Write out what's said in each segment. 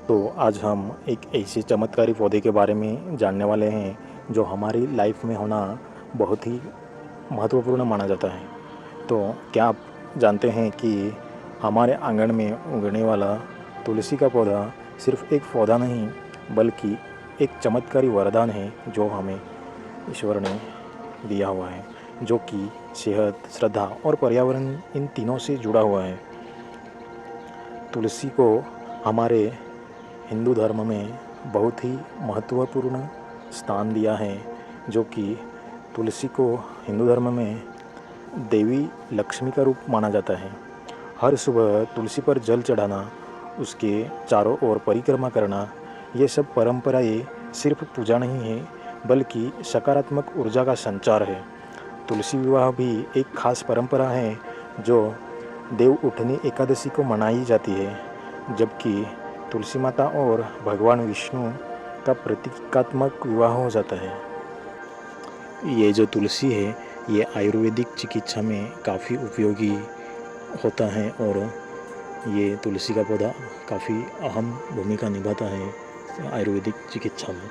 तो आज हम एक ऐसे चमत्कारी पौधे के बारे में जानने वाले हैं जो हमारी लाइफ में होना बहुत ही महत्वपूर्ण माना जाता है। तो क्या आप जानते हैं कि हमारे आंगन में उगने वाला तुलसी का पौधा सिर्फ एक पौधा नहीं बल्कि एक चमत्कारी वरदान है जो हमें ईश्वर ने दिया हुआ है, जो कि सेहत, श्रद्धा और पर्यावरण इन तीनों से जुड़ा हुआ है। तुलसी को हमारे हिंदू धर्म में बहुत ही महत्वपूर्ण स्थान दिया है, जो कि तुलसी को हिंदू धर्म में देवी लक्ष्मी का रूप माना जाता है। हर सुबह तुलसी पर जल चढ़ाना, उसके चारों ओर परिक्रमा करना, ये सब परंपराएं सिर्फ पूजा नहीं है बल्कि सकारात्मक ऊर्जा का संचार है। तुलसी विवाह भी एक खास परंपरा है जो देव उठनी एकादशी को मनाई जाती है, जबकि तुलसी माता और भगवान विष्णु का प्रतीकात्मक विवाह हो जाता है। ये जो तुलसी है ये आयुर्वेदिक चिकित्सा में काफ़ी उपयोगी होता है और ये तुलसी का पौधा काफ़ी अहम भूमिका निभाता है आयुर्वेदिक चिकित्सा में।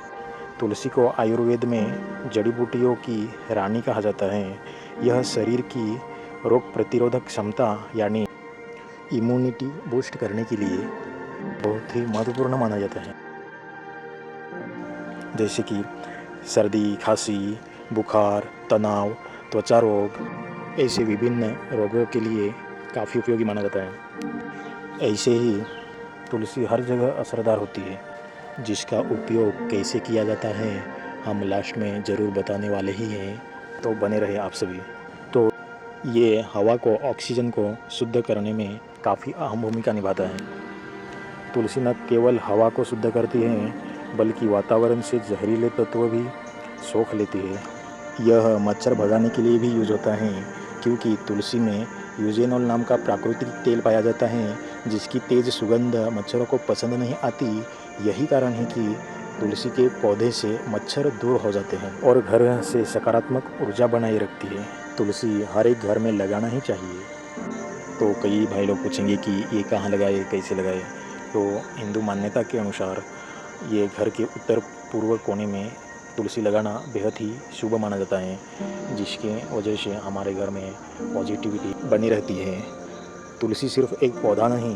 तुलसी को आयुर्वेद में जड़ी बूटियों की रानी कहा जाता है। यह शरीर की रोग प्रतिरोधक क्षमता यानी इम्यूनिटी बूस्ट करने के लिए बहुत ही महत्वपूर्ण माना जाता है। जैसे कि सर्दी, खांसी, बुखार, तनाव, त्वचा रोग, ऐसे विभिन्न रोगों के लिए काफ़ी उपयोगी माना जाता है। ऐसे ही तुलसी हर जगह असरदार होती है, जिसका उपयोग कैसे किया जाता है हम लास्ट में ज़रूर बताने वाले ही हैं, तो बने रहे आप सभी। तो ये हवा को, ऑक्सीजन को शुद्ध करने में काफ़ी अहम भूमिका निभाता है। तुलसी न केवल हवा को शुद्ध करती है बल्कि वातावरण से जहरीले तत्व भी सोख लेती है। यह मच्छर भगाने के लिए भी यूज होता है, क्योंकि तुलसी में यूजेनॉल नाम का प्राकृतिक तेल पाया जाता है जिसकी तेज़ सुगंध मच्छरों को पसंद नहीं आती। यही कारण है कि तुलसी के पौधे से मच्छर दूर हो जाते हैं और घर से सकारात्मक ऊर्जा बनाए रखती है। तुलसी हर एक घर में लगाना ही चाहिए। तो कई भाई लोग पूछेंगे कि ये कहाँ लगाए, कैसे लगाए। तो हिंदू मान्यता के अनुसार ये घर के उत्तर पूर्व कोने में तुलसी लगाना बेहद ही शुभ माना जाता है, जिसके वजह से हमारे घर में पॉजिटिविटी बनी रहती है। तुलसी सिर्फ एक पौधा नहीं,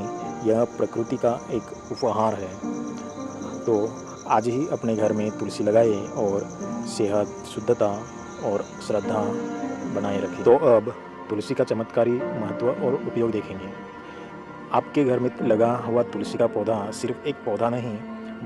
यह प्रकृति का एक उपहार है। तो आज ही अपने घर में तुलसी लगाए और सेहत, शुद्धता और श्रद्धा बनाए रखें। तो अब तुलसी का चमत्कारी महत्व और उपयोग देखेंगे। आपके घर में लगा हुआ तुलसी का पौधा सिर्फ एक पौधा नहीं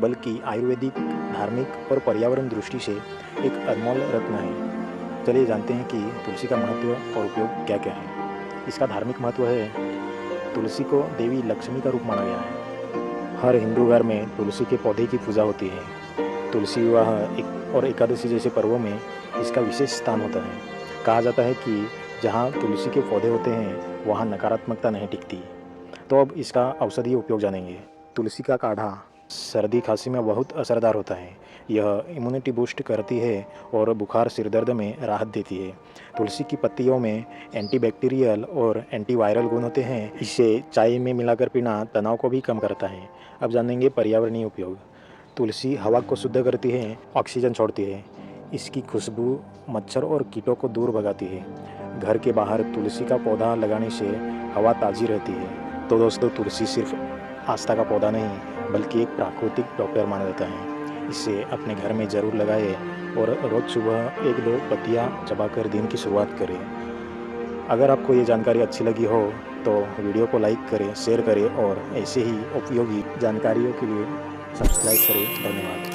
बल्कि आयुर्वेदिक, धार्मिक और पर्यावरण दृष्टि से एक अनमोल रत्न है। चलिए जानते हैं कि तुलसी का महत्व और उपयोग क्या क्या है। इसका धार्मिक महत्व है, तुलसी को देवी लक्ष्मी का रूप माना गया है। हर हिंदू घर में तुलसी के पौधे की पूजा होती है। तुलसी विवाह और एकादशी जैसे पर्वों में इसका विशेष स्थान होता है। कहा जाता है कि जहाँ तुलसी के पौधे होते हैं वहाँ नकारात्मकता नहीं टिकती। तो अब इसका औषधीय उपयोग जानेंगे। तुलसी का काढ़ा सर्दी खांसी में बहुत असरदार होता है। यह इम्यूनिटी बूस्ट करती है और बुखार, सिर दर्द में राहत देती है। तुलसी की पत्तियों में एंटीबैक्टीरियल और एंटीवायरल गुण होते हैं। इसे चाय में मिलाकर पीना तनाव को भी कम करता है। अब जानेंगे पर्यावरणीय उपयोग। तुलसी हवा को शुद्ध करती है, ऑक्सीजन छोड़ती है। इसकी खुशबू मच्छर और कीटों को दूर भगाती है। घर के बाहर तुलसी का पौधा लगाने से हवा ताज़ी रहती है। तो दोस्तों, तुलसी सिर्फ आस्था का पौधा नहीं बल्कि एक प्राकृतिक डॉक्टर माना जाता है। इसे अपने घर में ज़रूर लगाए और रोज़ सुबह 1-2 पत्तियाँ चबाकर दिन की शुरुआत करें। अगर आपको ये जानकारी अच्छी लगी हो तो वीडियो को लाइक करें, शेयर करें और ऐसे ही उपयोगी जानकारियों के लिए सब्सक्राइब करें। धन्यवाद।